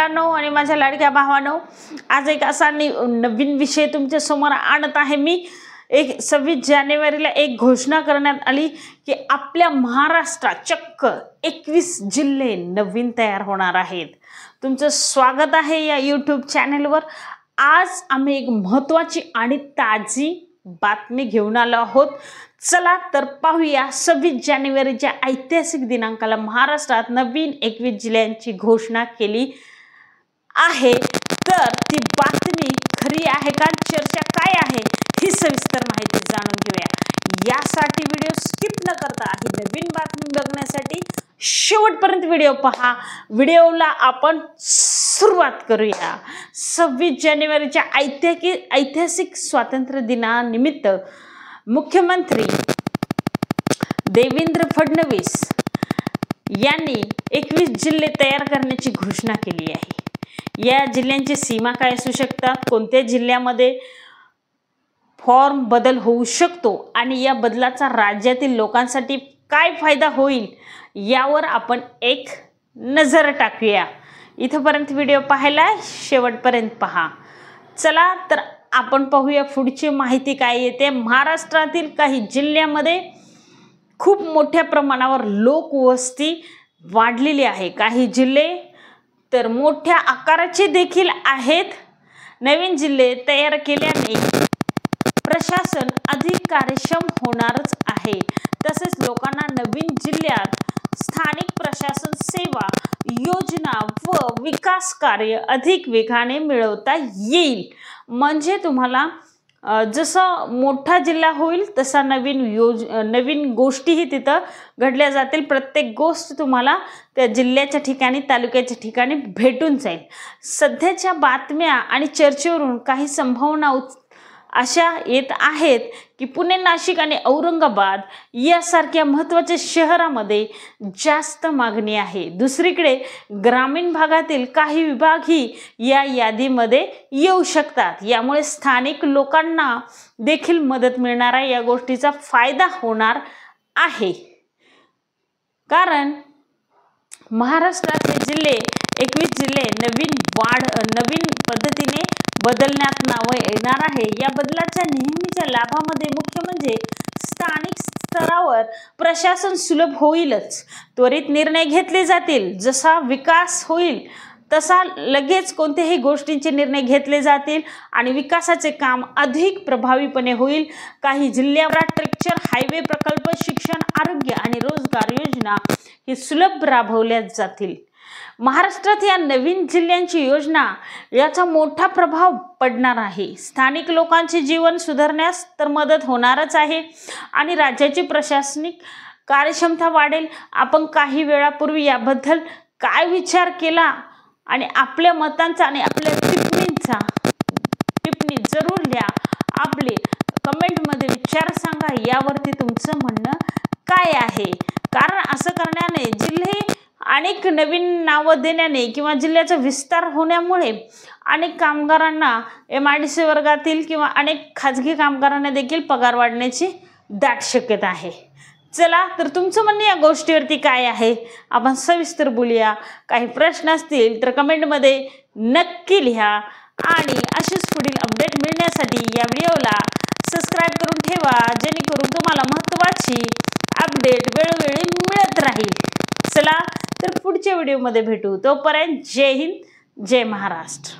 बहिणींनो आणि माझ्या लाडक्या भावांनो, आज एक असा नवीन विषय तुमच्या समोर आणत आहे मी। 26 जानेवारीला एक घोषणा करण्यात आली की आपल्या महाराष्ट्रात चक्क 21 जिल्हे नवीन तयार होणार आहेत। तुमचं स्वागत आहे या YouTube चॅनलवर। आज आम्ही एक महत्त्वाची आणि ताजी बातमी घेऊन आलो आहोत। चला तर पाहूया 26 जानेवारीच्या ऐतिहासिक दिनांकाला महाराष्ट्रात नवीन 21 जिल्ह्यांची घोषणा केली आहे। तर ती बातमी खरी आहे का, चर्चा काय आहे ही सविस्तर माहिती जाणून घेऊया। यासाठी व्हिडिओ स्किप न करता ही नवीन बातमी बघण्यासाठी शेवटपर्यंत व्हिडिओ पहा। व्हिडिओला आपण सुरुवात करूया। 26 जानेवारीच्या ऐतिहासिक स्वातंत्र्य दिनानिमित्त मुख्यमंत्री देवेंद्र फडणवीस यांनी 21 जिल्हे तयार करण्याची घोषणा केली आहे। या जिल्ह्यांची सीमा काय असू शकतात, कोणत्या जिल्ह्यामध्ये फॉर्म बदल होऊ शकतो आणि या बदलाचा राज्यातील लोकांसाठी काय फायदा होईल यावर आपण एक नजर टाकूया। इथपर्यंत व्हिडिओ पाहायला शेवटपर्यंत पहा। चला तर आपण पाहूया पुढची माहिती काय येते। महाराष्ट्रातील काही जिल्ह्यांमध्ये खूप मोठ्या प्रमाणावर लोकवस्ती वाढलेली आहे। काही जिल्हे तर मोठ्या आकाराचे देखील आहेत। नवीन जिल्हे तयार केल्याने प्रशासन अधिक कार्यक्षम होणारच आहे। तसेच लोकांना नवीन जिल्ह्यात स्थानिक प्रशासन सेवा, योजना व विकास कार्य अधिक वेगाने मिळवता येईल। म्हणजे तुम्हाला जसा मोठा जिल्हा होईल तसा नवीन गोष्टीही तिथं घडल्या जातील। प्रत्येक गोष्ट तुम्हाला त्या जिल्ह्याच्या ठिकाणी, तालुक्याच्या ठिकाणी भेटून जाईल। सध्याच्या बातम्या आणि चर्चेवरून काही संभावना अशा येत आहेत की पुणे, नाशिक आणि औरंगाबाद यासारख्या महत्त्वाच्या शहरामध्ये जास्त मागणी आहे। दुसरीकडे ग्रामीण भागातील काही विभागही या यादीमध्ये येऊ शकतात। यामुळे स्थानिक लोकांना देखील मदत मिळणार आहे। या गोष्टीचा फायदा होणार आहे, कारण महाराष्ट्राचे जिल्हे 21 जिल्हे नवीन पद्धतीने बदलण्यात नाव येणार आहे। या बदलाच्या नेहमीच्या लाभामध्ये मुख्य म्हणजे स्थानिक स्तरावर प्रशासन सुलभ होईलच। त्वरित निर्णय घेतले जातील। जसा विकास होईल तसा लगेच कोणत्याही गोष्टींचे निर्णय घेतले जातील आणि विकासाचे काम अधिक प्रभावीपणे होईल। काही जिल्ह्यावर इंफ्रास्ट्रक्चर, हायवे प्रकल्प, शिक्षण, आरोग्य आणि रोजगार योजना ही सुलभ राबवल्या जातील। महाराष्ट्रात या नवीन जिल्ह्यांची योजना याचा मोठा प्रभाव पडणार आहे। स्थानिक लोकांचे जीवन सुधारण्यास तर मदत होणारच आहे आणि राज्याची प्रशासनिक कार्यक्षमता वाढेल। आपण काही वेळापूर्वी याबद्दल काय विचार केला आणि आपल्या मतांचा आणि आपल्या टिप्पणी जरूर लिहा। आपले कमेंटमध्ये विचार सांगा, यावरती तुमचं म्हणणं काय आहे। कारण असं करण्याने जिल्हे अनेक नवीन नावं देण्याने किंवा जिल्ह्याचा विस्तार होण्यामुळे अनेक कामगारांना MIDC वर्गातील किंवा अनेक खाजगी कामगारांना देखील पगार वाढण्याची दाट शक्यता आहे। चला तर तुमचं म्हणणं या गोष्टीवरती काय आहे आपण सविस्तर बोलूया। काही प्रश्न असतील तर कमेंटमध्ये नक्की लिहा आणि अशीच पुढील अपडेट मिळण्यासाठी या व्हिडिओला सबस्क्राइब करून ठेवा, जेणेकरून तुम्हाला महत्त्वाची अपडेट वेळोवेळी मिळत राहील। चला तर पुढच्या व्हिडिओमध्ये भेटू। तोपर्यंत जय हिंद, जय महाराष्ट्र।